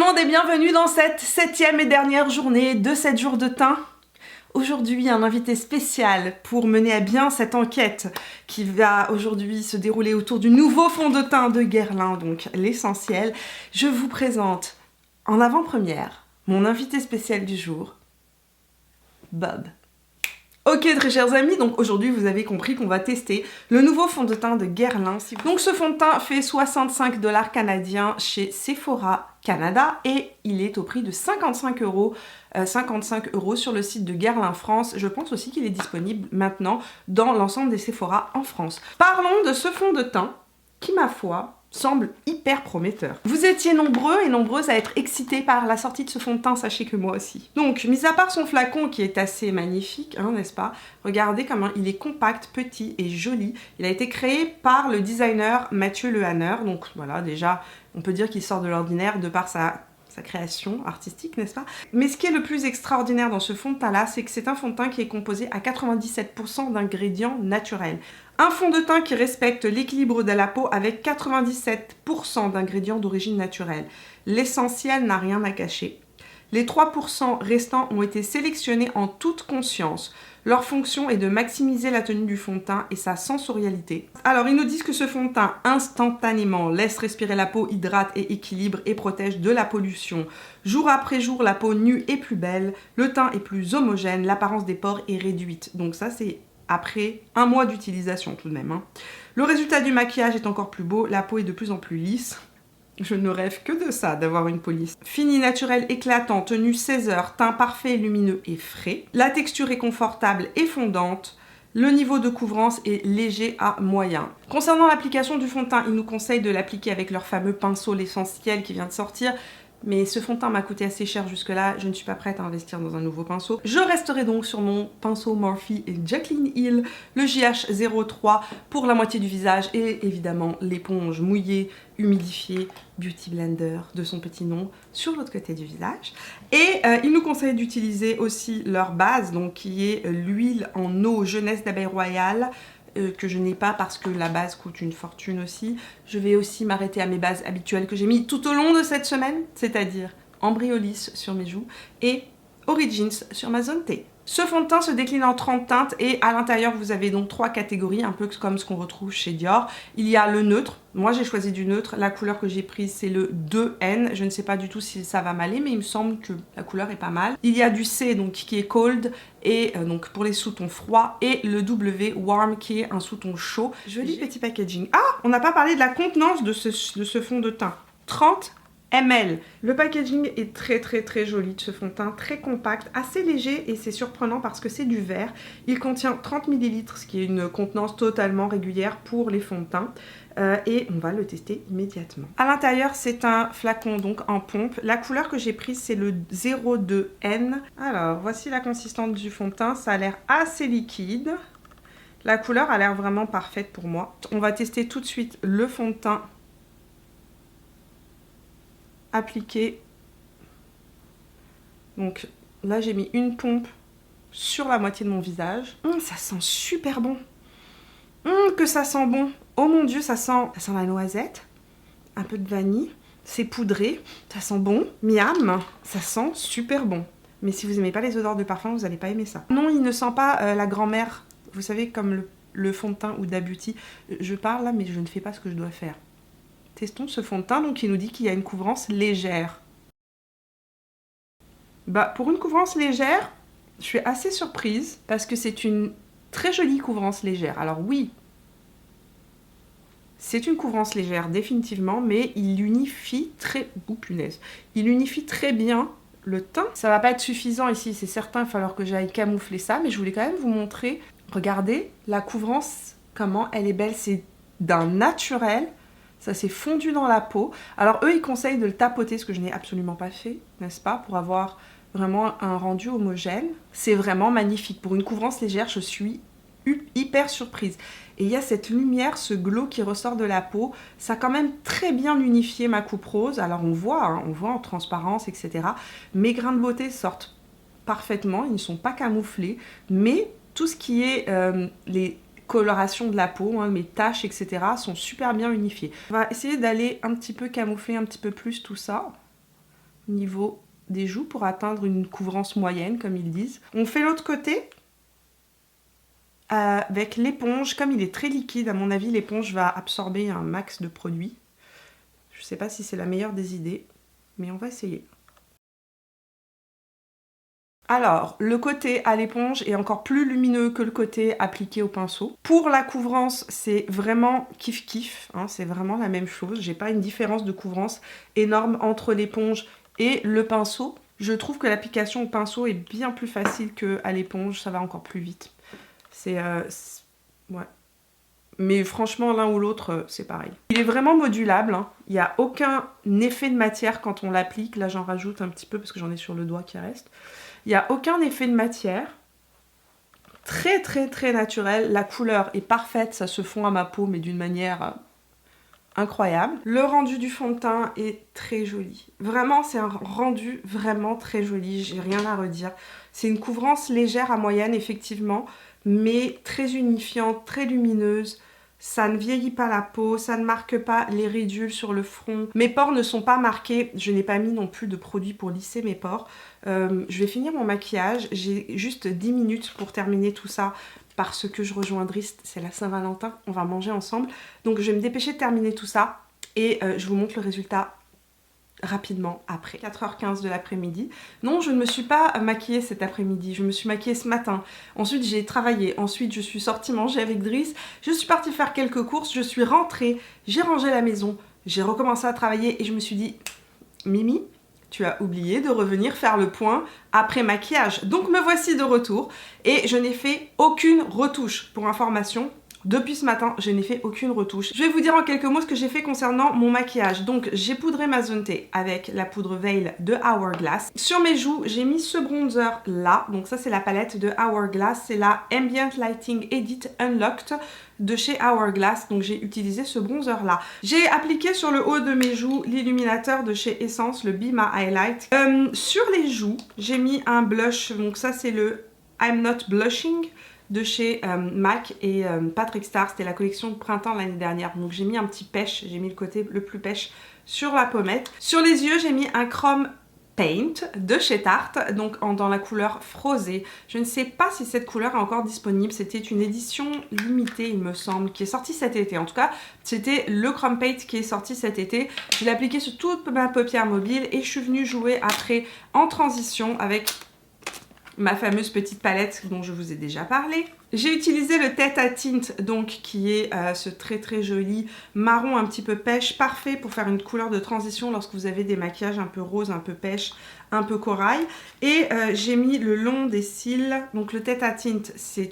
monde et bienvenue dans cette 7e et dernière journée de 7 jours de teint. Aujourd'hui, un invité spécial pour mener à bien cette enquête qui va aujourd'hui se dérouler autour du nouveau fond de teint de Guerlain, donc l'essentiel. Je vous présente en avant-première mon invité spécial du jour, Bob. Ok très chers amis, donc aujourd'hui vous avez compris qu'on va tester le nouveau fond de teint de Guerlain. Donc ce fond de teint fait 65 $ canadiens chez Sephora Canada et il est au prix de 55 € sur le site de Guerlain France. Je pense aussi qu'il est disponible maintenant dans l'ensemble des Sephora en France. Parlons de ce fond de teint qui, ma foi, semble hyper prometteur. Vous étiez nombreux et nombreuses à être excités par la sortie de ce fond de teint, sachez que moi aussi. Donc, mis à part son flacon qui est assez magnifique, hein, n'est-ce pas? Regardez comment il est compact, petit et joli. Il a été créé par le designer Mathieu Lehanner. Donc voilà, déjà, on peut dire qu'il sort de l'ordinaire de par sa création artistique, n'est-ce pas? Mais ce qui est le plus extraordinaire dans ce fond de teint-là, c'est que c'est un fond de teint qui est composé à 97% d'ingrédients naturels. Un fond de teint qui respecte l'équilibre de la peau avec 97% d'ingrédients d'origine naturelle. L'essentiel n'a rien à cacher. Les 3% restants ont été sélectionnés en toute conscience. Leur fonction est de maximiser la tenue du fond de teint et sa sensorialité. Alors, ils nous disent que ce fond de teint instantanément laisse respirer la peau, hydrate et équilibre et protège de la pollution. Jour après jour, la peau nue est plus belle, le teint est plus homogène, l'apparence des pores est réduite. Donc ça, c'est après un mois d'utilisation tout de même. Hein. Le résultat du maquillage est encore plus beau, la peau est de plus en plus lisse. Je ne rêve que de ça, d'avoir une peau lisse. Fini, naturel, éclatant, tenue 16 heures, teint parfait, lumineux et frais. La texture est confortable et fondante. Le niveau de couvrance est léger à moyen. Concernant l'application du fond de teint, ils nous conseillent de l'appliquer avec leur fameux pinceau l'essentiel qui vient de sortir. Mais ce fond de teint m'a coûté assez cher jusque-là, je ne suis pas prête à investir dans un nouveau pinceau. Je resterai donc sur mon pinceau Morphe et Jaclyn Hill, le JH03 pour la moitié du visage et évidemment l'éponge mouillée, humidifiée, Beauty Blender de son petit nom sur l'autre côté du visage. Et ils nous conseillent d'utiliser aussi leur base, donc qui est l'huile en eau jeunesse d'abeille royale, que je n'ai pas parce que la base coûte une fortune aussi. Je vais aussi m'arrêter à mes bases habituelles que j'ai mis tout au long de cette semaine, c'est-à-dire Embryolis sur mes joues et Origins sur ma zone T. Ce fond de teint se décline en 30 teintes et à l'intérieur vous avez donc 3 catégories, un peu comme ce qu'on retrouve chez Dior. Il y a le neutre, moi j'ai choisi du neutre, la couleur que j'ai prise c'est le 2N, je ne sais pas du tout si ça va m'aller mais il me semble que la couleur est pas mal. Il y a du C donc qui est cold et donc pour les sous-tons froids et le W warm qui est un sous-ton chaud. Joli petit packaging. Ah, on n'a pas parlé de la contenance de ce fond de teint. 30 ml. Le packaging est très joli de ce fond de teint, très compact, assez léger et c'est surprenant parce que c'est du verre. Il contient 30 ml, ce qui est une contenance totalement régulière pour les fonds de teint. Et on va le tester immédiatement. À l'intérieur, c'est un flacon donc en pompe. La couleur que j'ai prise, c'est le 02N. Alors, voici la consistance du fond de teint. Ça a l'air assez liquide. La couleur a l'air vraiment parfaite pour moi. On va tester tout de suite le fond de teint appliqué. Donc là j'ai mis une pompe sur la moitié de mon visage. Ça sent super bon. Que ça sent bon. Oh mon dieu, ça sent la noisette, un peu de vanille, c'est poudré, ça sent bon. Miam, ça sent super bon. Mais si vous n'aimez pas les odeurs de parfum, vous n'allez pas aimer ça. Non, il ne sent pas la grand-mère, vous savez, comme le fond de teint ou Beauty. Je parle là, mais je ne fais pas ce que je dois faire. Testons ce fond de teint, donc il nous dit qu'il y a une couvrance légère. Bah, pour une couvrance légère, je suis assez surprise parce que c'est une très jolie couvrance légère. Alors oui, c'est une couvrance légère définitivement, mais il unifie très... Ouh, punaise. Il unifie très bien le teint. Ça va pas être suffisant ici, c'est certain, il va falloir que j'aille camoufler ça, mais je voulais quand même vous montrer. Regardez la couvrance, comment elle est belle, c'est d'un naturel. Ça s'est fondu dans la peau. Alors eux, ils conseillent de le tapoter, ce que je n'ai absolument pas fait, n'est-ce pas? Pour avoir vraiment un rendu homogène. C'est vraiment magnifique. Pour une couvrance légère, je suis hyper surprise. Et il y a cette lumière, ce glow qui ressort de la peau. Ça a quand même très bien unifié ma coupe rose. Alors on voit en transparence, etc. Mes grains de beauté sortent parfaitement. Ils ne sont pas camouflés. Mais tout ce qui est les coloration de la peau, hein, mes taches, etc. sont super bien unifiées. On va essayer d'aller un petit peu camoufler un petit peu plus tout ça. au niveau des joues pour atteindre une couvrance moyenne, comme ils disent. On fait l'autre côté avec l'éponge. Comme il est très liquide, à mon avis, l'éponge va absorber un max de produit. Je sais pas si c'est la meilleure des idées, mais on va essayer. Alors, le côté à l'éponge est encore plus lumineux que le côté appliqué au pinceau. Pour la couvrance, c'est vraiment kiff-kiff, hein, c'est vraiment la même chose. J'ai pas une différence de couvrance énorme entre l'éponge et le pinceau. Je trouve que l'application au pinceau est bien plus facile qu'à l'éponge, ça va encore plus vite. Ouais. Mais franchement, l'un ou l'autre, c'est pareil. Il est vraiment modulable, hein. Il n'y a aucun effet de matière quand on l'applique. Là, j'en rajoute un petit peu parce que j'en ai sur le doigt qui reste. Il n'y a aucun effet de matière. Très, très, très naturel. La couleur est parfaite. Ça se fond à ma peau, mais d'une manière incroyable. Le rendu du fond de teint est très joli. Vraiment, c'est un rendu vraiment très joli. J'ai rien à redire. C'est une couvrance légère à moyenne, effectivement, mais très unifiante, très lumineuse. Ça ne vieillit pas la peau, ça ne marque pas les ridules sur le front. Mes pores ne sont pas marqués, je n'ai pas mis non plus de produit pour lisser mes pores. Je vais finir mon maquillage, j'ai juste 10 minutes pour terminer tout ça parce que je rejoins Driss, c'est la Saint-Valentin, on va manger ensemble. Donc je vais me dépêcher de terminer tout ça et je vous montre le résultat rapidement après 4h15 de l'après-midi. Non, je ne me suis pas maquillée cet après-midi, je me suis maquillée ce matin. Ensuite, j'ai travaillé. Ensuite, je suis sortie manger avec Driss. Je suis partie faire quelques courses, je suis rentrée, j'ai rangé la maison, j'ai recommencé à travailler et je me suis dit, Mimi, tu as oublié de revenir faire le point après maquillage. Donc me voici de retour et je n'ai fait aucune retouche. Pour information, depuis ce matin, je n'ai fait aucune retouche. Je vais vous dire en quelques mots ce que j'ai fait concernant mon maquillage. Donc, j'ai poudré ma zone T avec la poudre Veil de Hourglass. Sur mes joues, j'ai mis ce bronzer là. Donc ça, c'est la palette de Hourglass. C'est la Ambient Lighting Edit Unlocked de chez Hourglass. Donc, j'ai utilisé ce bronzer là. J'ai appliqué sur le haut de mes joues l'illuminateur de chez Essence, le Be My Highlight. Sur les joues, j'ai mis un blush. Donc ça, c'est le I'm Not Blushing de chez MAC et Patrick Star. C'était la collection de printemps l'année dernière. Donc j'ai mis un petit pêche, j'ai mis le côté le plus pêche sur la pommette. Sur les yeux, j'ai mis un Chrome Paint de chez Tarte, donc dans la couleur Frosée. Je ne sais pas si cette couleur est encore disponible. C'était une édition limitée, il me semble, qui est sortie cet été. En tout cas, c'était le Chrome Paint qui est sorti cet été. Je l'ai appliqué sur toute ma paupière mobile et je suis venue jouer après en transition avec ma fameuse petite palette dont je vous ai déjà parlé. J'ai utilisé le tête à tint, donc qui est ce très très joli marron un petit peu pêche, parfait pour faire une couleur de transition lorsque vous avez des maquillages un peu rose, un peu pêche, un peu corail. Et j'ai mis le long des cils, donc le tête à tint, c'est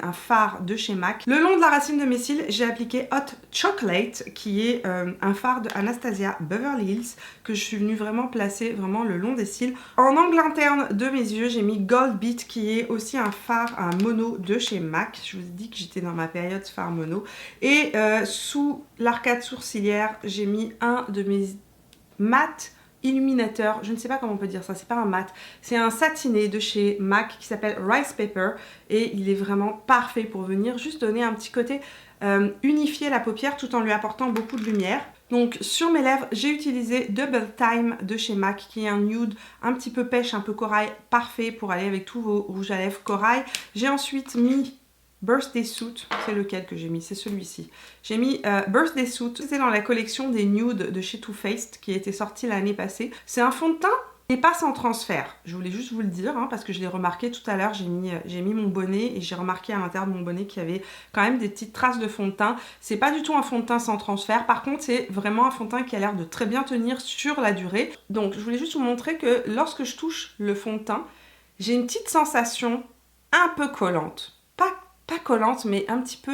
un fard de chez MAC. Le long de la racine de mes cils, j'ai appliqué Hot Chocolate, qui est un fard de Anastasia Beverly Hills, que je suis venue vraiment placer vraiment le long des cils. En angle interne de mes yeux, j'ai mis Gold Beat, qui est aussi un fard, un mono de chez MAC. Je vous ai dit que j'étais dans ma période fard mono. Et sous l'arcade sourcilière, j'ai mis un de mes mat illuminateur, je ne sais pas comment on peut dire ça, c'est pas un mat, c'est un satiné de chez MAC qui s'appelle Rice Paper et il est vraiment parfait pour venir juste donner un petit côté unifier la paupière tout en lui apportant beaucoup de lumière. Donc sur mes lèvres, j'ai utilisé Double Time de chez MAC qui est un nude un petit peu pêche, un peu corail, parfait pour aller avec tous vos rouges à lèvres corail. J'ai ensuite mis Birthday Suit, c'est lequel que j'ai mis? C'est celui-ci. J'ai mis Birthday Suit, c'est dans la collection des nudes de chez Too Faced qui a été sortie l'année passée. C'est un fond de teint qui n'est pas sans transfert. Je voulais juste vous le dire hein, parce que je l'ai remarqué tout à l'heure. J'ai mis mon bonnet et j'ai remarqué à l'intérieur de mon bonnet qu'il y avait quand même des petites traces de fond de teint. C'est pas du tout un fond de teint sans transfert. Par contre, c'est vraiment un fond de teint qui a l'air de très bien tenir sur la durée. Donc, je voulais juste vous montrer que lorsque je touche le fond de teint, j'ai une petite sensation un peu collante. Pas collante, mais un petit peu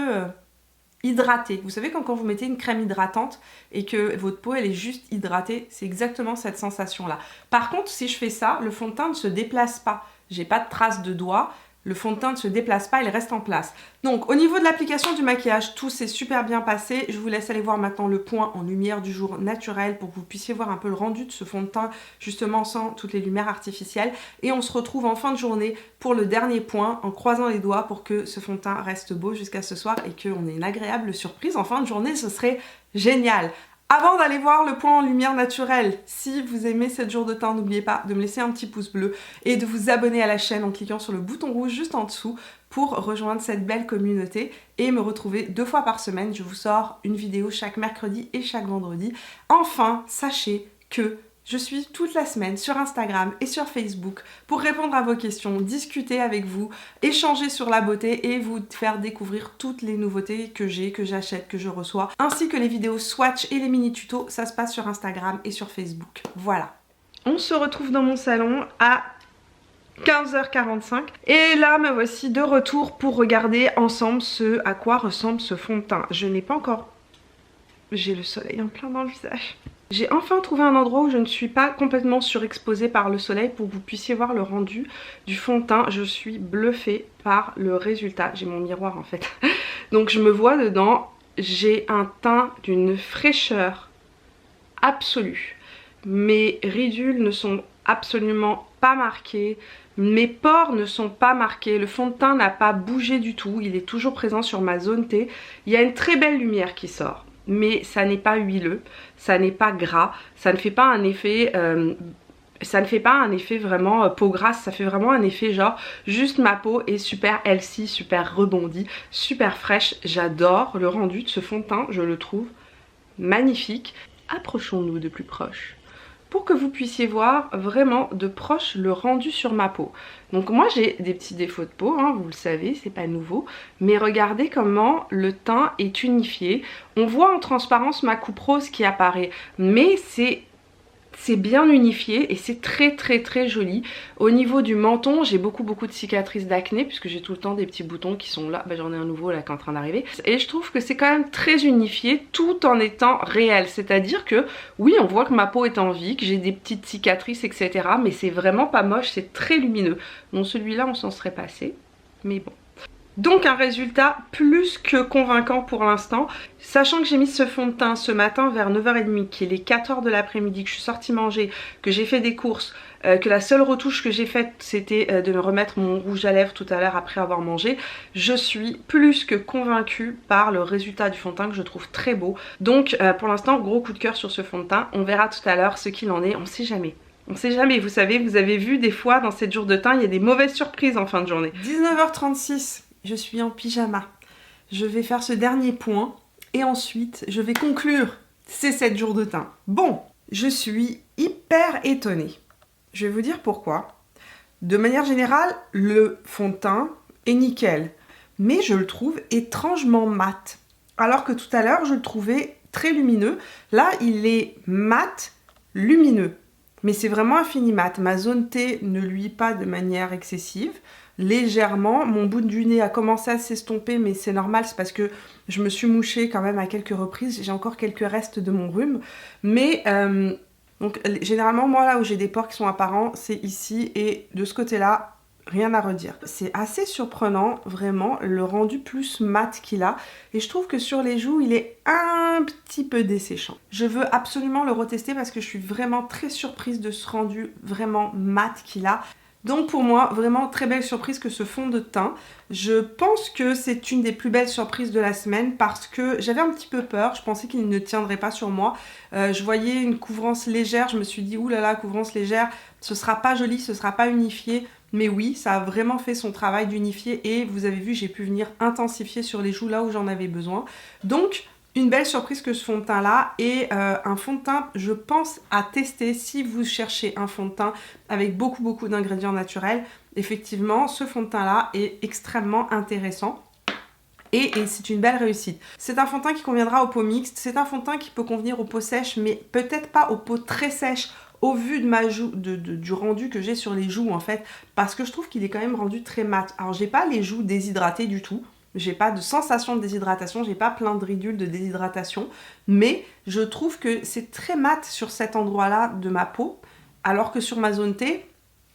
hydratée. Vous savez quand vous mettez une crème hydratante et que votre peau elle est juste hydratée, c'est exactement cette sensation-là. Par contre, si je fais ça, le fond de teint ne se déplace pas. J'ai pas de traces de doigts. Le fond de teint ne se déplace pas, il reste en place. Donc au niveau de l'application du maquillage, tout s'est super bien passé. Je vous laisse aller voir maintenant le point en lumière du jour naturelle pour que vous puissiez voir un peu le rendu de ce fond de teint justement sans toutes les lumières artificielles. Et on se retrouve en fin de journée pour le dernier point en croisant les doigts pour que ce fond de teint reste beau jusqu'à ce soir et qu'on ait une agréable surprise en fin de journée, ce serait génial. Avant d'aller voir le point en lumière naturelle, si vous aimez 7 jours de teint, n'oubliez pas de me laisser un petit pouce bleu et de vous abonner à la chaîne en cliquant sur le bouton rouge juste en dessous pour rejoindre cette belle communauté et me retrouver 2 fois par semaine. Je vous sors une vidéo chaque mercredi et chaque vendredi. Enfin, sachez que je suis toute la semaine sur Instagram et sur Facebook pour répondre à vos questions, discuter avec vous, échanger sur la beauté et vous faire découvrir toutes les nouveautés que j'ai, que j'achète, que je reçois, ainsi que les vidéos swatch et les mini tutos. Ça se passe sur Instagram et sur Facebook. Voilà. On se retrouve dans mon salon à 15h45 et là me voici de retour pour regarder ensemble ce à quoi ressemble ce fond de teint. Je n'ai pas encore... J'ai le soleil en plein dans le visage. J'ai enfin trouvé un endroit où je ne suis pas complètement surexposée par le soleil pour que vous puissiez voir le rendu du fond de teint. Je suis bluffée par le résultat. J'ai mon miroir en fait. Donc je me vois dedans. J'ai un teint d'une fraîcheur absolue. Mes ridules ne sont absolument pas marquées. Mes pores ne sont pas marqués. Le fond de teint n'a pas bougé du tout. Il est toujours présent sur ma zone T. Il y a une très belle lumière qui sort. Mais ça n'est pas huileux, ça n'est pas gras, ça ne fait pas un effet vraiment peau grasse, ça fait vraiment un effet genre juste ma peau est super healthy, super rebondie, super fraîche. J'adore le rendu de ce fond de teint, je le trouve magnifique. Approchons-nous de plus proche pour que vous puissiez voir vraiment de proche le rendu sur ma peau. Donc moi j'ai des petits défauts de peau, hein, vous le savez, c'est pas nouveau, mais regardez comment le teint est unifié. On voit en transparence ma coupe rose qui apparaît, mais c'est bien unifié et c'est très joli. Au niveau du menton, j'ai beaucoup de cicatrices d'acné puisque j'ai tout le temps des petits boutons qui sont là. Bah, j'en ai un nouveau là qui est en train d'arriver. Et je trouve que c'est quand même très unifié tout en étant réel. C'est-à-dire que oui, on voit que ma peau est en vie, que j'ai des petites cicatrices, etc. Mais c'est vraiment pas moche, c'est très lumineux. Bon, celui-là, on s'en serait passé. Mais bon. Donc un résultat plus que convaincant pour l'instant, sachant que j'ai mis ce fond de teint ce matin vers 9h30, qui est les 4h de l'après-midi, que je suis sortie manger, que j'ai fait des courses, que la seule retouche que j'ai faite c'était de me remettre mon rouge à lèvres tout à l'heure après avoir mangé. Je suis plus que convaincue par le résultat du fond de teint que je trouve très beau. Donc pour l'instant gros coup de cœur sur ce fond de teint, on verra tout à l'heure ce qu'il en est, on sait jamais. On sait jamais, vous savez, vous avez vu des fois dans 7 jours de teint, il y a des mauvaises surprises en fin de journée. 19h36. Je suis en pyjama. Je vais faire ce dernier point et ensuite je vais conclure ces 7 jours de teint. Bon, je suis hyper étonnée. Je vais vous dire pourquoi. De manière générale, le fond de teint est nickel, mais je le trouve étrangement mat. Alors que tout à l'heure, je le trouvais très lumineux. Là, il est mat, lumineux. Mais c'est vraiment un fini mat. Ma zone T ne luit pas de manière excessive. Légèrement, mon bout du nez a commencé à s'estomper, mais c'est normal, c'est parce que je me suis mouchée quand même à quelques reprises, j'ai encore quelques restes de mon rhume, mais donc généralement moi là où j'ai des pores qui sont apparents, c'est ici, et de ce côté-là, rien à redire. C'est assez surprenant, vraiment, le rendu plus mat qu'il a, et je trouve que sur les joues, il est un petit peu desséchant. Je veux absolument le retester parce que je suis vraiment très surprise de ce rendu vraiment mat qu'il a. Donc pour moi, vraiment très belle surprise que ce fond de teint. Je pense que c'est une des plus belles surprises de la semaine parce que j'avais un petit peu peur, je pensais qu'il ne tiendrait pas sur moi. Je voyais une couvrance légère, je me suis dit oulala, couvrance légère, ce sera pas joli, ce sera pas unifié. Mais oui, ça a vraiment fait son travail d'unifier et vous avez vu, j'ai pu venir intensifier sur les joues là où j'en avais besoin. Donc une belle surprise que ce fond de teint là, et un fond de teint je pense à tester si vous cherchez un fond de teint avec beaucoup d'ingrédients naturels. Effectivement ce fond de teint là est extrêmement intéressant et c'est une belle réussite. C'est un fond de teint qui conviendra aux peaux mixtes, c'est un fond de teint qui peut convenir aux peaux sèches mais peut-être pas aux peaux très sèches au vu de ma joue, du rendu que j'ai sur les joues en fait, parce que je trouve qu'il est quand même rendu très mat. Alors j'ai pas les joues déshydratées du tout, j'ai pas de sensation de déshydratation, j'ai pas plein de ridules de déshydratation, mais je trouve que c'est très mat sur cet endroit-là de ma peau, alors que sur ma zone T,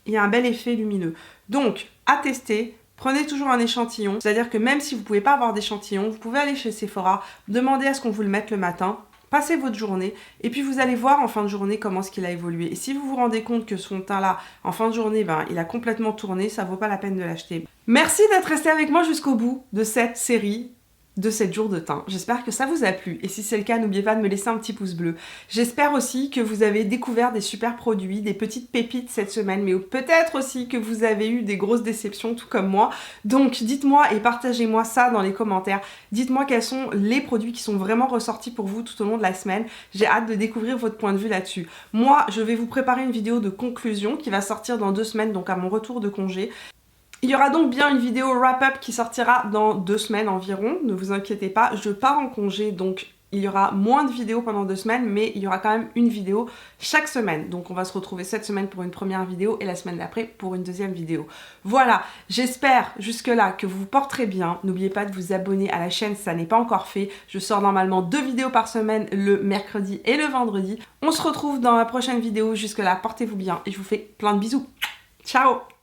il y a un bel effet lumineux. Donc, à tester, prenez toujours un échantillon, c'est-à-dire que même si vous pouvez pas avoir d'échantillon, vous pouvez aller chez Sephora, demander à ce qu'on vous le mette le matin, passez votre journée et puis vous allez voir en fin de journée comment est-ce qu'il a évolué. Et si vous vous rendez compte que ce fond de teint là, en fin de journée, il a complètement tourné, ça vaut pas la peine de l'acheter. Merci d'être resté avec moi jusqu'au bout de cette série. de 7 jours de teint. J'espère que ça vous a plu et si c'est le cas, n'oubliez pas de me laisser un petit pouce bleu. J'espère aussi que vous avez découvert des super produits, des petites pépites cette semaine, mais peut-être aussi que vous avez eu des grosses déceptions tout comme moi. Donc dites-moi et partagez-moi ça dans les commentaires. Dites-moi quels sont les produits qui sont vraiment ressortis pour vous tout au long de la semaine. J'ai hâte de découvrir votre point de vue là-dessus. Moi, je vais vous préparer une vidéo de conclusion qui va sortir dans 2 semaines, donc à mon retour de congé. Il y aura donc bien une vidéo wrap-up qui sortira dans 2 semaines environ, ne vous inquiétez pas, je pars en congé donc il y aura moins de vidéos pendant 2 semaines mais il y aura quand même une vidéo chaque semaine. Donc on va se retrouver cette semaine pour une première vidéo et la semaine d'après pour une deuxième vidéo. Voilà, j'espère jusque-là que vous vous porterez bien. N'oubliez pas de vous abonner à la chaîne si ça n'est pas encore fait. Je sors normalement 2 vidéos par semaine le mercredi et le vendredi. On se retrouve dans la prochaine vidéo. Jusque-là, portez-vous bien et je vous fais plein de bisous. Ciao!